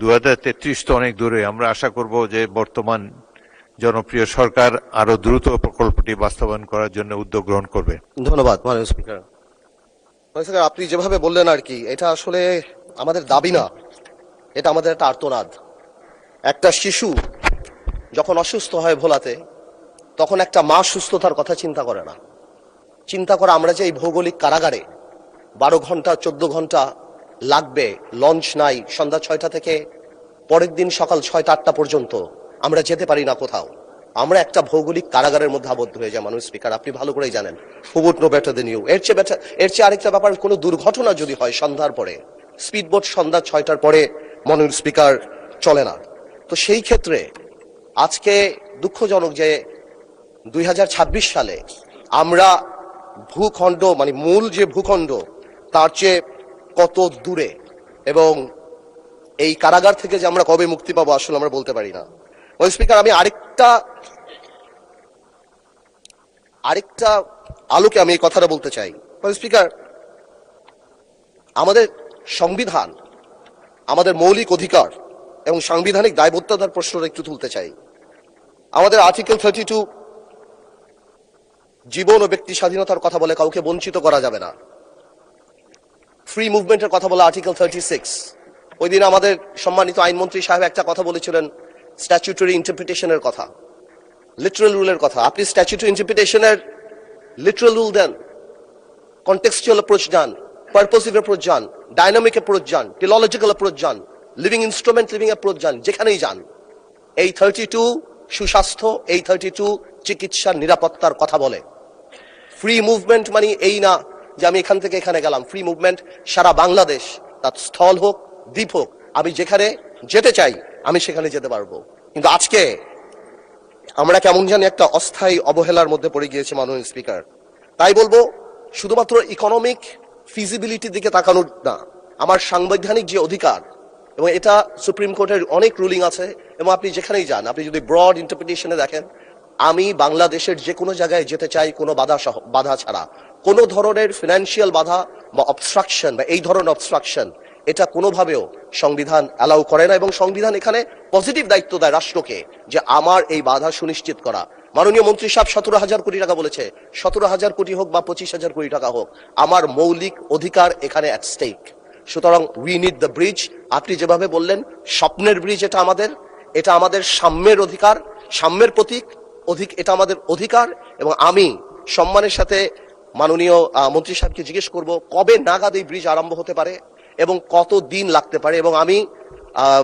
2033 তো অনেক দূরে। আমরা আশা করব যে বর্তমান জনপ্রিয় সরকার আরো দ্রুত প্রকল্পটি বাস্তবায়ন করার জন্য উদ্যোগ গ্রহণ করবে। ধন্যবাদ মাননীয় স্পিকার। আপনি যেভাবে বললেন আর কি, এটা আসলে আমাদের দাবি না, এটা আমাদের একটা আর্তনাদ। একটা শিশু যখন অসুস্থ হয় ভোলাতে, তখন একটা মা সুস্থতার কথা চিন্তা করে না। চিন্তা করে আমরা যে এই ভৌগোলিক কারাগারে 12 ঘন্টা 14 ঘন্টা লাগবে, লঞ্চ নাই, সন্ধ্যা 6টা থেকে পরের দিন সকাল 6টা 8টা পর্যন্ত আমরা যেতে পারি না কোথাও। আমরা একটা ভৌগোলিক কারাগারের মধ্যে আবদ্ধ হয়ে যায় মাননীয় স্পিকার, আপনি ভালো করেই জানেন। Who would know better than you. এর চেয়ে আরেকটা ব্যাপার, কোনো দুর্ঘটনা যদি হয় সন্ধ্যার পরে, স্পিডবোট সন্ধ্যা 6টার পরে মাননীয় স্পিকার চলে না। তো সেই ক্ষেত্রে আজকে দুঃখজনক যে 2026 সালে আমরা ভূখণ্ড, মানে মূল যে ভূখণ্ড তার চেয়ে কত দূরে, এবং এই কারাগার থেকে যে আমরা কবে মুক্তি পাবো আসলে আমরা বলতে পারি না। স্পিকার, আমি আরেকটা আলোকে আমি এই কথাটা বলতে চাই। স্পিকার, আমাদের সংবিধান, আমাদের মৌলিক অধিকার এবং সাংবিধানিক দায়বদ্ধতার প্রশ্নটা একটু তুলতে চাই। আমাদের আর্টিকেল 32 জীবন ও ব্যক্তি স্বাধীনতার কথা বলে, কাউকে বঞ্চিত করা যাবে না। ফ্রি মুভমেন্টের কথা বলে আর্টিকেল 36। ওই দিন আমাদের সম্মানিত আইনমন্ত্রী সাহেব একটা কথা বলেছিলেন, স্ট্যাচুটরি ইন্টারপ্রিটেশনের কথা, লিটারাল রুলের কথা। আপনি স্ট্যাচুটরি ইন্টারপ্রিটেশনের লিটারাল রুল দেন, কন্টেক্সচুয়াল অ্যাপ্রোচ যান, পারপোসিভ অ্যাপ্রোচ যান, ডাইনামিক অ্যাপ্রোচ যান, টেলজিক্যাল অ্যাপ্রোচ যান, লিভিং ইনস্ট্রুমেন্ট লিভিং অ্যাপ্রোচ যান, যেখানেই যান এই 32 সুস্বাস্থ্য, এই 32 চিকিৎসার নিরাপত্তার কথা বলে। ফ্রি মুভমেন্ট মানে এই না যে আমি এখান থেকে এখানে গেলাম। ফ্রি মুভমেন্ট সারা বাংলাদেশ, তার স্থল হোক দ্বীপ হোক, আমি যেখানে যেতে চাই আমি সেখানে যেতে পারবো। কিন্তু আজকে আমরা কেমন জানি একটা অস্থায়ী অবহেলার মধ্যে পড়ে গিয়েছে মাননীয় স্পিকার। তাই বলবো, শুধুমাত্র ইকোনমিক ফিজিবিলিটির দিকে তাকানোর না, আমার সাংবিধানিক যে অধিকার, এবং এটা সুপ্রিম কোর্টের অনেক রুলিং আছে, এবং আপনি যেখানেই যান, আপনি যদি ব্রড ইন্টারপ্রিটেশনে দেখেন, আমি বাংলাদেশের যে কোনো জায়গায় যেতে চাই কোনো বাধা ছাড়া। কোনো ধরনের ফিনান্সিয়াল বাধা বা অবস্ট্রাকশন বা এই ধরনের অবস্ট্রাকশন এটা কোনোভাবেও সংবিধান অ্যালাউ করে না, এবং সংবিধান এখানে পজিটিভ দায়িত্ব দেয় রাষ্ট্রকে যে আমার এই বাধা সুনিশ্চিত করা। মাননীয় মন্ত্রী সাহেব 17,000 কোটি টাকা বলেছে, 17,000 কোটি হোক বা 25,000 কোটি টাকা হোক, আমার মৌলিক অধিকার এখানে অ্যাট স্টেক। সুতরাং উই নিড দ্য ব্রিজ। আপনি যেভাবে বললেন স্বপ্নের ব্রিজ, এটা আমাদের সাম্যের অধিকার, সাম্যের প্রতীক, এটা আমাদের অধিকার। এবং আমি সম্মানের সাথে মাননীয় মন্ত্রী সাহেবকে জিজ্ঞেস করব কবে নাগাদ এই ব্রিজ আরম্ভ হতে পারে এবং কত দিন লাগতে পারে, এবং আমি